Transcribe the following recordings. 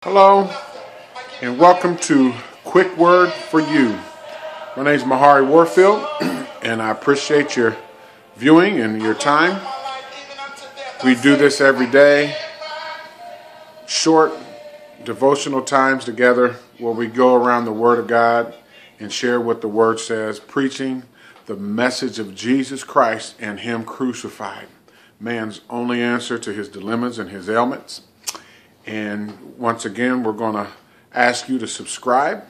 Hello, and welcome to Quick Word for You. My name is Mahari Warfield, and I appreciate your viewing and your time. We do this every day, short devotional times together where we go around the Word of God and share what the Word says, preaching the message of Jesus Christ and Him crucified, man's only answer to his dilemmas and his ailments. And once again, we're going to ask you to subscribe.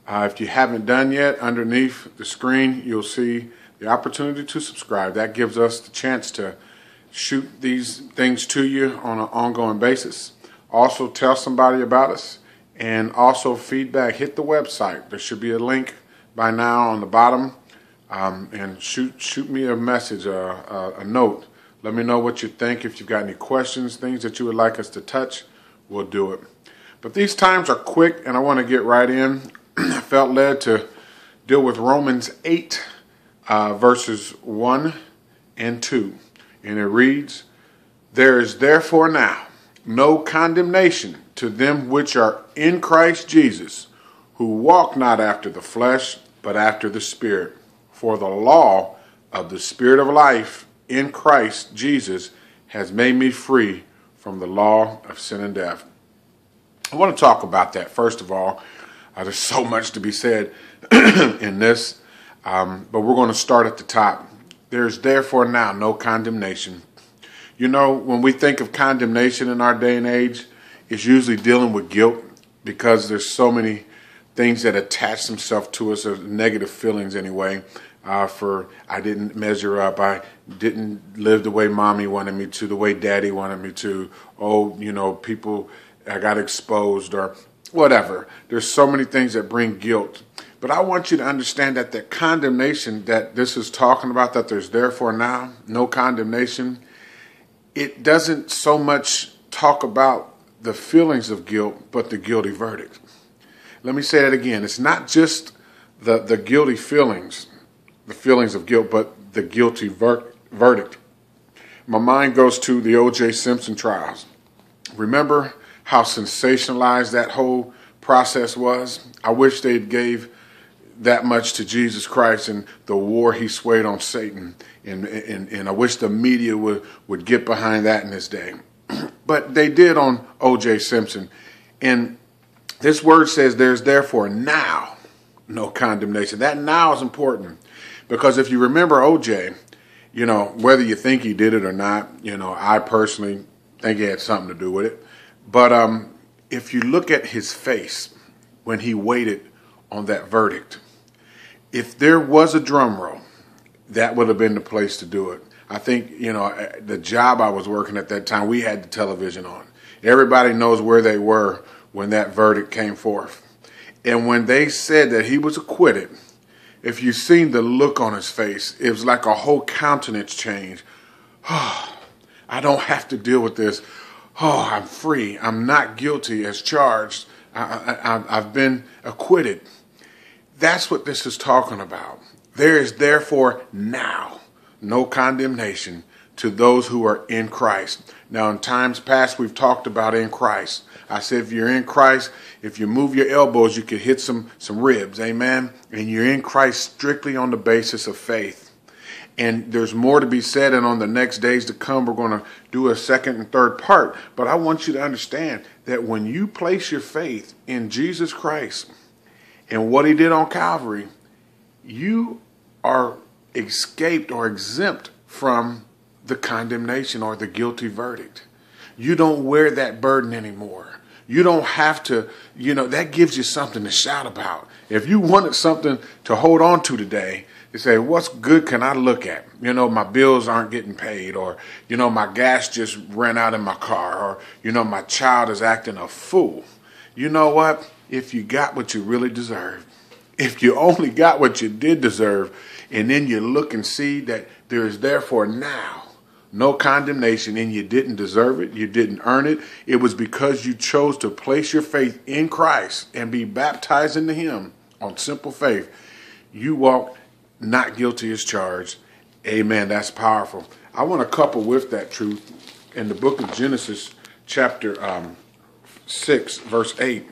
If you haven't done yet, underneath the screen, you'll see the opportunity to subscribe. That gives us the chance to shoot these things to you on an ongoing basis. Also, tell somebody about us. And also, feedback. Hit the website. There should be a link by now on the bottom. And shoot me a message, a note. Let me know what you think. If you've got any questions, things that you would like us to touch, we'll do it. But these times are quick, and I want to get right in. I felt led to deal with Romans 8, verses 1 and 2. And it reads, "There is therefore now no condemnation to them which are in Christ Jesus, who walk not after the flesh, but after the Spirit. For the law of the Spirit of life in Christ Jesus has made me free from the law of sin and death." I want to talk about that. First of all, there's so much to be said in this, but we're going to start at the top. There's therefore now no condemnation. You know, when we think of condemnation in our day and age, it's usually dealing with guilt, because there's so many things that attach themselves to us, or negative feelings anyway. For I didn't measure up, I didn't live the way mommy wanted me to, the way daddy wanted me to. Oh, you know, people, I got exposed, or whatever. There's so many things that bring guilt. But I want you to understand that the condemnation that this is talking about, that there's therefore now no condemnation, it doesn't so much talk about the feelings of guilt, but the guilty verdict. Let me say that again. It's not just the guilty feelings, the feelings of guilt, but the guilty verdict. My mind goes to the O.J. Simpson trials. Remember how sensationalized that whole process was? I wish they'd gave that much to Jesus Christ and the war he swayed on Satan. And I wish the media would get behind that in this day. But they did on O.J. Simpson. And this word says there's therefore now no condemnation. That now is important. Because if you remember O.J., you know, whether you think he did it or not, you know, I personally think he had something to do with it. But if you look at his face when he waited on that verdict, if there was a drum roll, that would have been the place to do it. I think, you know, the job I was working at that time, we had the television on. Everybody knows where they were when that verdict came forth. And when they said that he was acquitted, if you've seen the look on his face, it was like a whole countenance change. Oh, I don't have to deal with this. Oh, I'm free. I'm not guilty as charged. I've been acquitted. That's what this is talking about. There is therefore now no condemnation to those who are in Christ. Now, in times past, we've talked about in Christ. I said, if you're in Christ, if you move your elbows, you could hit some ribs, amen? And you're in Christ strictly on the basis of faith. And there's more to be said, and on the next days to come, we're going to do a second and third part. But I want you to understand that when you place your faith in Jesus Christ and what he did on Calvary, you are escaped or exempt from the condemnation or the guilty verdict. You don't wear that burden anymore. You don't have to, you know, that gives you something to shout about. If you wanted something to hold on to today, you say, what's good can I look at? You know, my bills aren't getting paid, or, you know, my gas just ran out in my car, or, you know, my child is acting a fool. You know what? If you got what you really deserved, if you only got what you did deserve, and then you look and see that there is therefore now no condemnation, and you didn't deserve it, you didn't earn it. It was because you chose to place your faith in Christ and be baptized into him on simple faith. You walk not guilty as charged. Amen. That's powerful. I want to couple with that truth in the book of Genesis chapter 6, verse 8.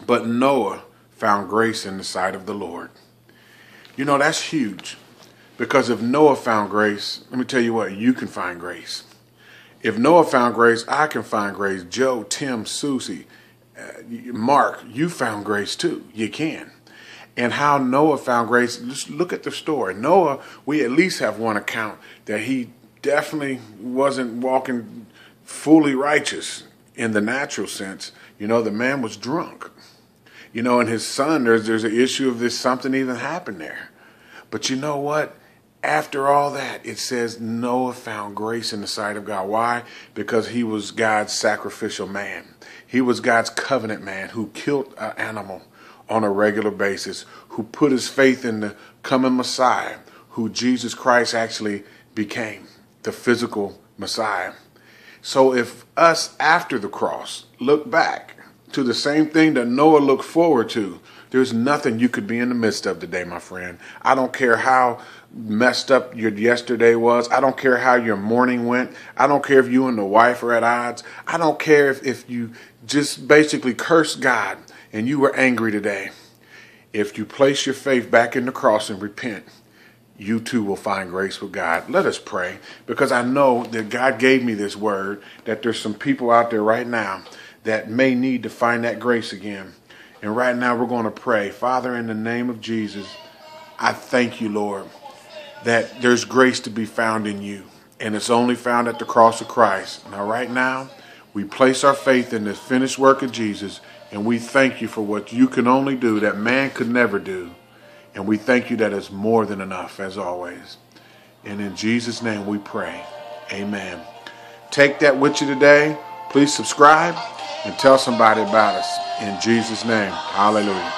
But Noah found grace in the sight of the Lord. You know, that's huge. Because if Noah found grace, let me tell you what, you can find grace. If Noah found grace, I can find grace. Joe, Tim, Susie, Mark, you found grace too. You can. And how Noah found grace, just look at the story. Noah, we at least have one account that he definitely wasn't walking fully righteous in the natural sense. You know, the man was drunk. You know, and his son, there's an issue of this, something even happened there. But you know what? After all that, it says Noah found grace in the sight of God. Why? Because he was God's sacrificial man. He was God's covenant man who killed an animal on a regular basis, who put his faith in the coming Messiah, who Jesus Christ actually became, the physical Messiah. So if us after the cross look back to the same thing that Noah looked forward to, there's nothing you could be in the midst of today, my friend. I don't care how messed up your yesterday was. I don't care how your morning went. I don't care if you and the wife are at odds. I don't care if you just basically cursed God and you were angry today. If you place your faith back in the cross and repent, you too will find grace with God. Let us pray, because I know that God gave me this word, that there's some people out there right now that may need to find that grace again. And right now we're going to pray. Father, in the name of Jesus, I thank you, Lord, that there's grace to be found in you, and it's only found at the cross of Christ. Now, right now, we place our faith in the finished work of Jesus, and we thank you for what you can only do that man could never do. And we thank you that it's more than enough, as always. And in Jesus' name we pray. Amen. Take that with you today. Please subscribe and tell somebody about us. In Jesus' name, hallelujah.